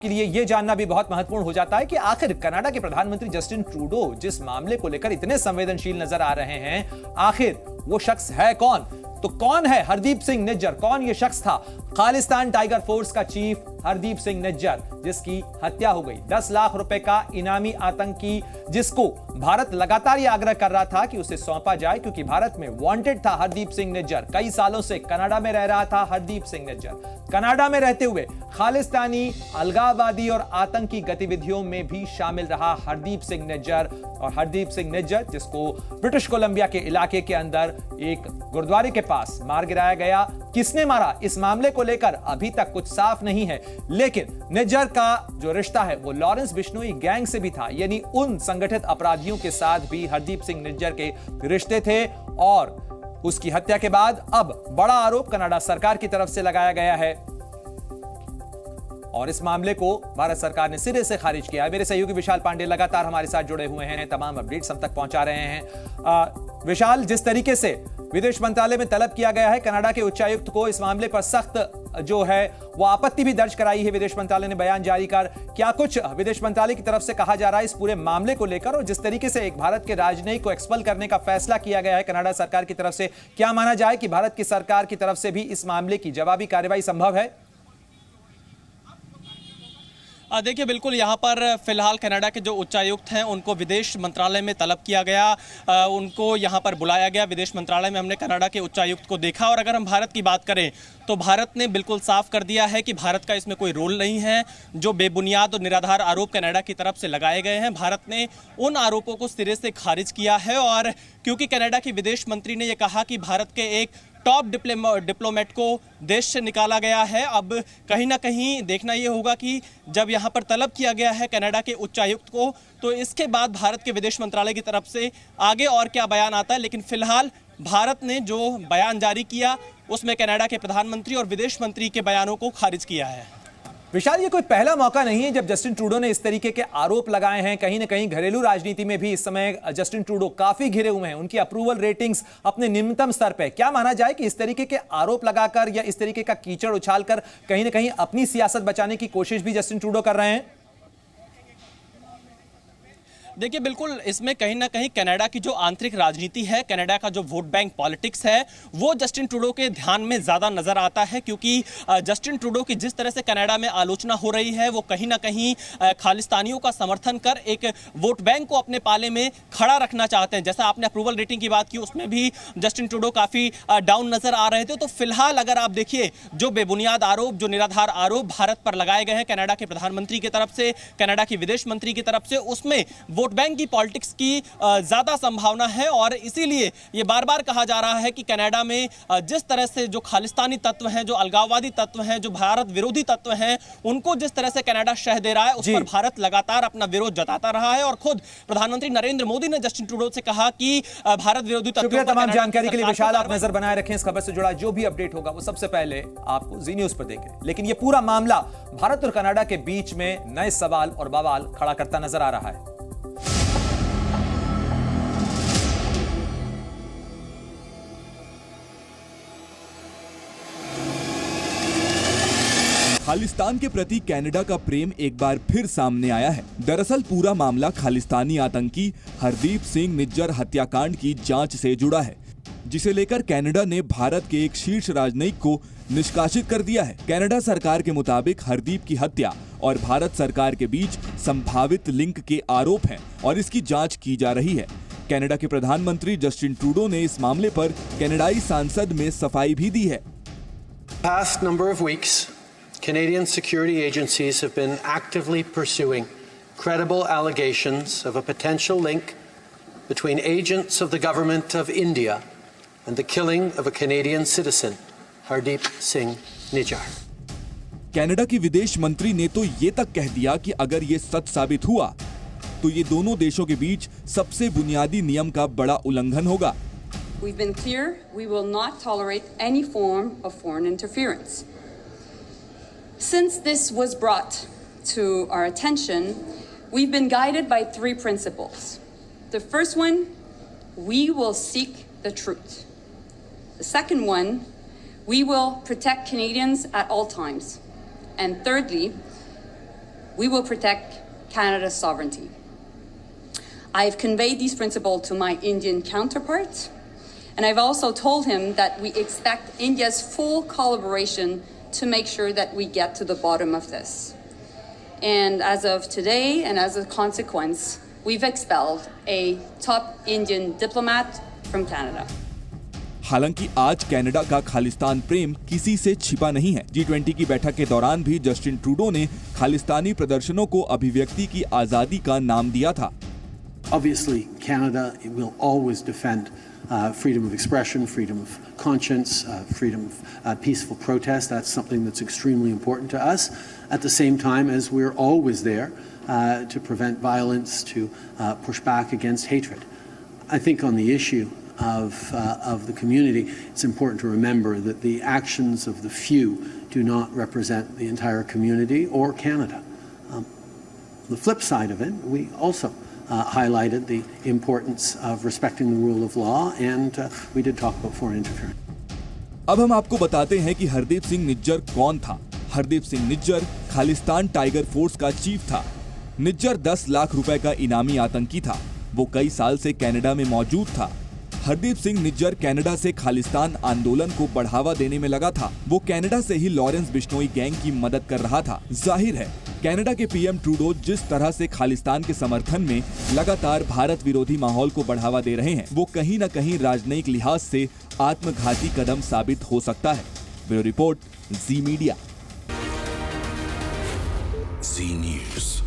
के लिए यह जानना भी बहुत महत्वपूर्ण हो जाता है कि आखिर कनाडा के प्रधानमंत्री जस्टिन ट्रूडो जिस मामले को लेकर इतने संवेदनशील नजर आ रहे हैं, आखिर वो शख्स है कौन? तो कौन है हरदीप सिंह निज्जर? कौन ये शख्स था? खालिस्तान टाइगर फोर्स का चीफ हरदीप सिंह निज्जर, जिसकी हत्या हो गई। 10 लाख रुपए का इनामी आतंकी, जिसको भारत लगातार यह आग्रह कर रहा था कि उसे सौंपा जाए, क्योंकि भारत में वांटेड था हरदीप सिंह निज्जर। कई सालों से कनाडा में रह रहा था हरदीप सिंह निज्जर। कनाडा में रहते हुए खालिस्तानी, अलगाववादी और आतंकी गतिविधियों में भी शामिल रहा हरदीप सिंह निज्जर। और हरदीप सिंह निज्जर, जिसको ब्रिटिश कोलंबिया के इलाके के अंदर एक गुरुद्वारे के पास मार गिराया गया। किसने मारा, इस मामले को लेकर अभी तक कुछ साफ नहीं है, लेकिन निज्जर का जो रिश्ता है वो लॉरेंस बिश्नोई गैंग से भी था, यानी उन संगठित अपराधियों के साथ भी हरदीप सिंह निज्जर के रिश्ते थे। और उसकी हत्या के बाद अब बड़ा आरोप कनाडा सरकार की तरफ से लगाया गया है और इस मामले को भारत सरकार ने सिरे से खारिज किया है। मेरे सहयोगी विशाल पांडे लगातार हमारे साथ जुड़े हुए हैं, तमाम अपडेट्स हम तक पहुंचा रहे हैं। विशाल, जिस तरीके से विदेश मंत्रालय में तलब किया गया है कनाडा के उच्चायुक्त को इस मामले पर सख्त जो है वो आपत्ति भी दर्ज कराई है विदेश मंत्रालय ने बयान जारी कर, क्या कुछ विदेश मंत्रालय की तरफ से कहा जा रहा है इस पूरे मामले को लेकर? और जिस तरीके से एक भारत के राजनयिक को एक्सपल करने का फैसला किया गया है कनाडा सरकार की तरफ से, क्या माना जाए कि भारत की सरकार की तरफ से भी इस मामले की जवाबी कार्रवाई संभव है? देखिए, बिल्कुल यहाँ पर फिलहाल कनाडा के जो उच्चायुक्त हैं उनको विदेश मंत्रालय में तलब किया गया, उनको यहाँ पर बुलाया गया। विदेश मंत्रालय में हमने कनाडा के उच्चायुक्त को देखा। और अगर हम भारत की बात करें तो भारत ने बिल्कुल साफ कर दिया है कि भारत का इसमें कोई रोल नहीं है। जो बेबुनियाद और निराधार आरोप कनाडा की तरफ से लगाए गए हैं, भारत ने उन आरोपों को सिरे से खारिज किया है। और क्योंकि कनाडा के विदेश मंत्री ने यह कहा कि भारत के एक टॉप डिप्लोमेट को देश से निकाला गया है, अब कहीं ना कहीं देखना यह होगा कि जब यहां पर तलब किया गया है कनाडा के उच्चायुक्त को, तो इसके बाद भारत के विदेश मंत्रालय की तरफ से आगे और क्या बयान आता है। लेकिन फिलहाल भारत ने जो बयान जारी किया उसमें कनाडा के प्रधानमंत्री और विदेश मंत्री के बयानों को खारिज किया है। विशाल, ये कोई पहला मौका नहीं है जब जस्टिन ट्रूडो ने इस तरीके के आरोप लगाए हैं। कहीं ना कहीं घरेलू राजनीति में भी इस समय जस्टिन ट्रूडो काफी घिरे हुए हैं, उनकी अप्रूवल रेटिंग्स अपने निम्नतम स्तर पे। क्या माना जाए कि इस तरीके के आरोप लगाकर या इस तरीके का कीचड़ उछालकर कहीं ना कहीं अपनी सियासत बचाने की कोशिश भी जस्टिन ट्रूडो कर रहे हैं? देखिए, बिल्कुल इसमें कहीं ना कहीं कनाडा की जो आंतरिक राजनीति है, कनाडा का जो वोट बैंक पॉलिटिक्स है, वो जस्टिन ट्रूडो के ध्यान में ज़्यादा नज़र आता है। क्योंकि जस्टिन ट्रूडो की जिस तरह से कनाडा में आलोचना हो रही है, वो कहीं ना कहीं खालिस्तानियों का समर्थन कर एक वोट बैंक को अपने पाले में खड़ा रखना चाहते हैं। जैसा आपने अप्रूवल रेटिंग की बात की, उसमें भी जस्टिन ट्रूडो काफ़ी डाउन नज़र आ रहे थे। तो फिलहाल अगर आप देखिए, जो बेबुनियाद आरोप, जो निराधार आरोप भारत पर लगाए गए हैं कनाडा के प्रधानमंत्री की तरफ से, कनाडा की विदेश मंत्री की तरफ से, उसमें वोट बैंक की पॉलिटिक्स की ज्यादा संभावना है। और इसीलिए ये बार बार कहा जा रहा है कि कनाडा में जिस तरह से जो खालिस्तानी तत्व हैं, जो अलगाववादी तत्व हैं, जो भारत विरोधी तत्व हैं, उनको जिस तरह से कनाडा शह दे रहा है, उस पर भारत लगातार अपना विरोध जताता रहा है। और खुद प्रधानमंत्री नरेंद्र मोदी ने जस्टिन ट्रूडो से कहा कि भारत विरोधी तत्व। शुक्रिया तमाम जानकारी के लिए विशाल। आप नजर बनाए रखें, इस खबर से जुड़ा जो भी अपडेट होगा वो सबसे पहले आपको जी न्यूज पर देंगे। लेकिन ये पूरा मामला भारत और कनाडा के बीच में नए सवाल और बवाल खड़ा करता नजर आ रहा है। खालिस्तान के प्रति कनाडा का प्रेम एक बार फिर सामने आया है। दरअसल पूरा मामला खालिस्तानी आतंकी हरदीप सिंह निज्जर हत्याकांड की जांच से जुड़ा है, जिसे लेकर कनाडा ने भारत के एक शीर्ष राजनयिक को निष्कासित कर दिया है। कनाडा सरकार के मुताबिक हरदीप की हत्या और भारत सरकार के बीच संभावित लिंक के आरोप हैं और इसकी जांच की जा रही है। कनाडा के प्रधानमंत्री जस्टिन ट्रूडो ने इस मामले पर कनाडाई सांसद में सफाई भी दी है। Past number of weeks, Canadian security agencies have been actively pursuing credible allegations of a potential link between agents of the government of India and the killing of a Canadian citizen, Hardeep Singh Nijjar. Canada की विदेश मंत्री ने तो ये तक कह दिया कि अगर ये सच साबित हुआ तो ये दोनों देशों के बीच सबसे बुनियादी नियम का बड़ा उल्लंघन होगा। We've been clear we will not tolerate any form of foreign interference. Since this was brought to our attention, we've been guided by 3 principles. The first one, we will seek the truth. The second one, we will protect Canadians at all times. And thirdly, we will protect Canada's sovereignty. I've conveyed these principles to my Indian counterpart, and I've also told him that we expect India's full collaboration to make sure that we get to the bottom of this. And as of today, and as a consequence, we've expelled a top Indian diplomat from Canada. हालांकि आज Canada का खालिस्तान प्रेम किसी से छिपा नहीं है। G20 की बैठक के दौरान भी जस्टिन ट्रूडो ने खालिस्तानी प्रदर्शनों को अभिव्यक्ति की आजादी का नाम दिया था। Obviously, Canada will always defend freedom of expression, freedom of conscience, freedom of peaceful protest. That's something that's extremely important to us. At the same time as we're always there to prevent violence, to push back against hatred. I think on the issue of the community, it's important to remember that the actions of the few do not represent the entire community or Canada. The flip side of it, we also highlighted the importance of respecting the rule of law, and we did talk about foreign interference. अब हम आपको बताते हैं कि हरदीप सिंह निज्जर कौन था। Hardeep Singh Nijjar Khalistan tiger force का chief था। निज्जर 10 लाख रुपए का इनामी आतंकी था। वो कई साल से कनाडा में मौजूद था। हरदीप सिंह निज्जर कनाडा से खालिस्तान आंदोलन को बढ़ावा देने में लगा था। वो कनाडा से ही लॉरेंस बिश्नोई गैंग की मदद कर रहा था। जाहिर है कनाडा के पीएम ट्रूडो जिस तरह से खालिस्तान के समर्थन में लगातार भारत विरोधी माहौल को बढ़ावा दे रहे हैं, वो कहीं न कहीं राजनयिक लिहाज से आत्मघाती कदम साबित हो सकता है। ब्यूरो रिपोर्ट, जी मीडिया। जी न्यूज़।